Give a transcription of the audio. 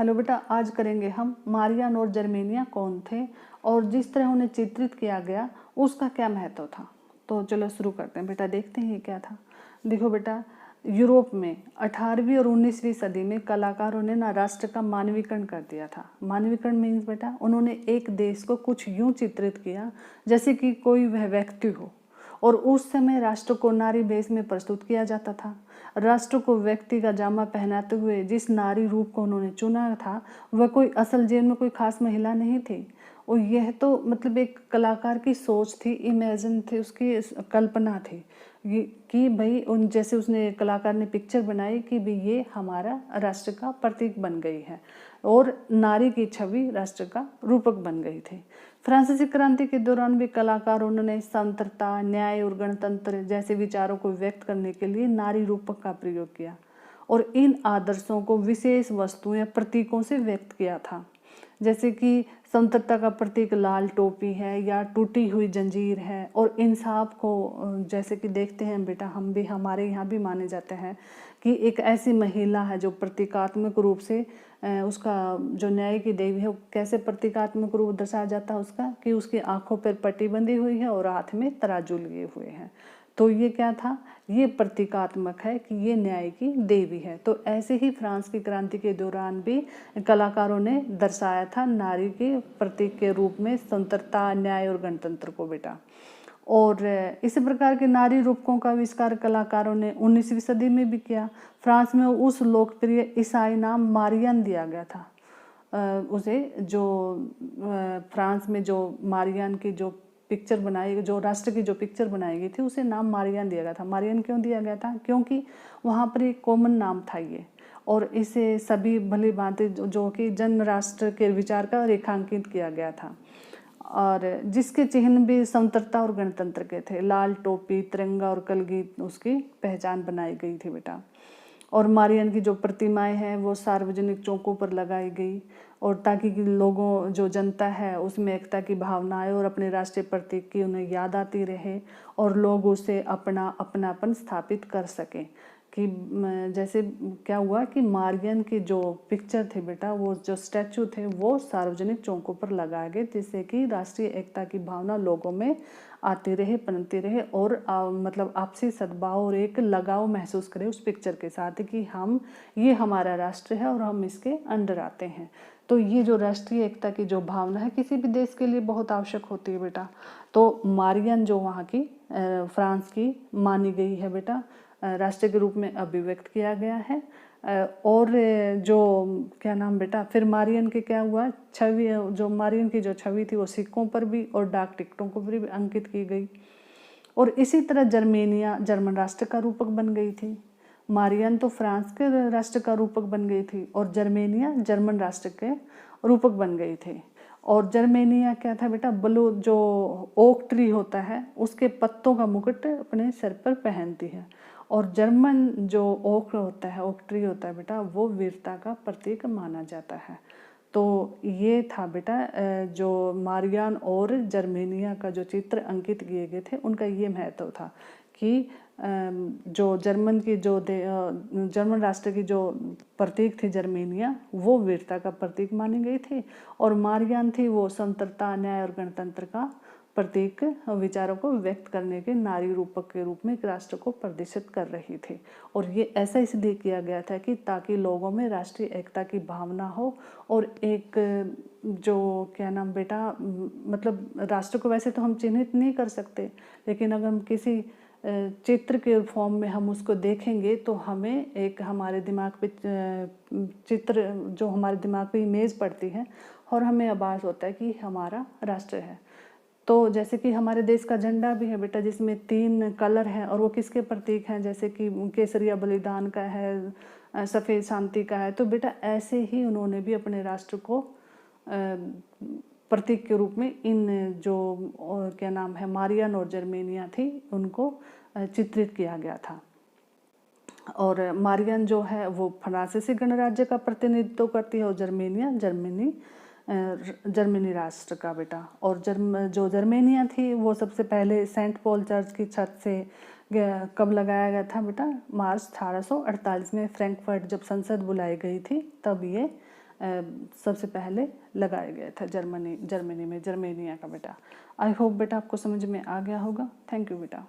Hello बेटा, आज करेंगे हम मारियान और जर्मेनिया कौन थे और जिस तरह उन्हें चित्रित किया गया उसका क्या महत्व था। तो चलो शुरू करते हैं बेटा, देखते हैं ये क्या था। देखो बेटा, यूरोप में 18वीं और 19वीं सदी में कलाकारों ने ना राष्ट्र का मानवीकरण कर दिया था। मानवीकरण मीन्स बेटा, उन्होंने एक देश को कुछ यूं चित्रित किया जैसे कि कोई वह व्यक्ति हो, और उस समय राष्ट्र को नारी वेश में प्रस्तुत किया जाता था। राष्ट्र को व्यक्ति का जामा पहनाते हुए जिस नारी रूप को उन्होंने चुना था वह कोई असल जीवन में कोई खास महिला नहीं थी। और यह तो मतलब एक कलाकार की सोच थी, इमेजिन थी, उसकी कल्पना थी कि भाई उन जैसे उसने कलाकार ने पिक्चर बनाई कि भाई ये हमारा राष्ट्र का प्रतीक बन गई है और नारी की छवि राष्ट्र का रूपक बन गई थी। फ्रांसीसी क्रांति के दौरान भी कलाकारों ने स्वतंत्रता, न्याय और गणतंत्र जैसे विचारों को व्यक्त करने के लिए नारी रूपक का प्रयोग किया और इन आदर्शों को विशेष वस्तुओं या प्रतीकों से व्यक्त किया था। जैसे कि स्वतंत्रता का प्रतीक लाल टोपी है या टूटी हुई जंजीर है, और इंसाफ को जैसे कि देखते हैं बेटा, हम भी हमारे यहाँ भी माने जाते हैं कि एक ऐसी महिला है जो प्रतीकात्मक रूप से उसका जो न्याय की देवी है, वो कैसे प्रतीकात्मक रूप दर्शाया जाता है उसका, कि उसकी आंखों पर पट्टी बंधी हुई है और हाथ में तराजू लिए हुए हैं। तो ये क्या था, ये प्रतीकात्मक है कि ये न्याय की देवी है। तो ऐसे ही फ्रांस की क्रांति के दौरान भी कलाकारों ने दर्शाया था नारी के प्रतीक के रूप में स्वतंत्रता, न्याय और गणतंत्र को बेटा। और इसी प्रकार के नारी रूपकों का आविष्कार कलाकारों ने 19वीं सदी में भी किया। फ्रांस में उस लोकप्रिय ईसाई नाम मारियन दिया गया था उसे, जो फ्रांस में जो मारियन की जो पिक्चर बनाई, जो राष्ट्र की जो पिक्चर बनाई गई थी, उसे नाम मारियन दिया गया था। मारियन क्यों दिया गया था? क्योंकि वहाँ पर एक कॉमन नाम था ये, और इसे सभी भली भांति जो कि जन राष्ट्र के विचार का रेखांकित किया गया था, और जिसके चिन्ह भी स्वतंत्रता और गणतंत्र के थे। लाल टोपी, तिरंगा और कलगीत उसकी पहचान बनाई गई थी बेटा। और मारियन की जो प्रतिमाएं हैं वो सार्वजनिक चौकों पर लगाई गई, और ताकि लोगों जो जनता है उसमें एकता की भावना आए और अपने राष्ट्रीय प्रतीक की उन्हें याद आती रहे और लोग उसे अपनापन स्थापित कर सकें। कि जैसे क्या हुआ कि मारियन की जो पिक्चर थे बेटा, वो जो स्टैचू थे वो सार्वजनिक चौकों पर लगाए गए, जिससे कि राष्ट्रीय एकता की भावना लोगों में आती रहे, पनपती रहे, और मतलब आपसी सद्भाव और एक लगाव महसूस करें उस पिक्चर के साथ कि ये हमारा राष्ट्र है और हम इसके अंडर आते हैं। तो ये जो राष्ट्रीय एकता की जो भावना है किसी भी देश के लिए बहुत आवश्यक होती है बेटा। तो मारियन जो वहाँ की फ्रांस की मानी गई है बेटा, राष्ट्र के रूप में अभिव्यक्त किया गया है। और जो क्या नाम बेटा, फिर मारियन के क्या हुआ, छवि, जो मारियन की जो छवि थी वो सिक्कों पर भी और डाक टिकटों को भी अंकित की गई। और इसी तरह जर्मेनिया जर्मन राष्ट्र का रूपक बन गई थी। मारियन तो फ्रांस के राष्ट्र का रूपक बन गई थी और जर्मेनिया जर्मन राष्ट्र के रूपक बन गई थी। और जर्मेनिया क्या था बेटा, ब्लू जो ओक ट्री होता है उसके पत्तों का मुकुट अपने सिर पर पहनती है। और जर्मन जो ओक होता है, ओक ट्री होता है बेटा, वो वीरता का प्रतीक माना जाता है। तो ये था बेटा जो मारियन और जर्मेनिया का जो चित्र अंकित किए गए थे उनका ये महत्व था कि जो जर्मन राष्ट्र की जो प्रतीक थी जर्मेनिया, वो वीरता का प्रतीक मानी गई थी, और मारियन थी वो स्वतंत्रता, न्याय और गणतंत्र का प्रतीक, विचारों को व्यक्त करने के नारी रूपक के रूप में एक राष्ट्र को प्रदर्शित कर रही थी। और ये ऐसा इसलिए किया गया था कि ताकि लोगों में राष्ट्रीय एकता की भावना हो, और एक जो क्या नाम बेटा, मतलब राष्ट्र को वैसे तो हम चिन्हित नहीं कर सकते, लेकिन अगर हम किसी चित्र के फॉर्म में हम उसको देखेंगे तो हमें एक हमारे दिमाग पे चित्र, जो हमारे दिमाग पे इमेज पड़ती है और हमें आभास होता है कि हमारा राष्ट्र है। तो जैसे कि हमारे देश का झंडा भी है बेटा, जिसमें 3 कलर हैं और वो किसके प्रतीक हैं, जैसे कि केसरिया बलिदान का है, सफ़ेद शांति का है। तो बेटा ऐसे ही उन्होंने भी अपने राष्ट्र को प्रतीक के रूप में इन जो क्या नाम है मारियन और जर्मेनिया थी उनको चित्रित किया गया था। और मारियन जो है वो फ्रांसीसी गणराज्य का प्रतिनिधित्व करती है और जर्मेनिया जर्मनी राष्ट्र का बेटा। और जो जर्मेनिया थी वो सबसे पहले सेंट पॉल चर्च की छत से कब लगाया गया था बेटा, मार्च 1848 में फ्रैंकफर्ट जब संसद बुलाई गई थी तब ये सबसे पहले लगाया गया था जर्मनी में, जर्मेनिया का बेटा। आई होप बेटा आपको समझ में आ गया होगा। थैंक यू बेटा।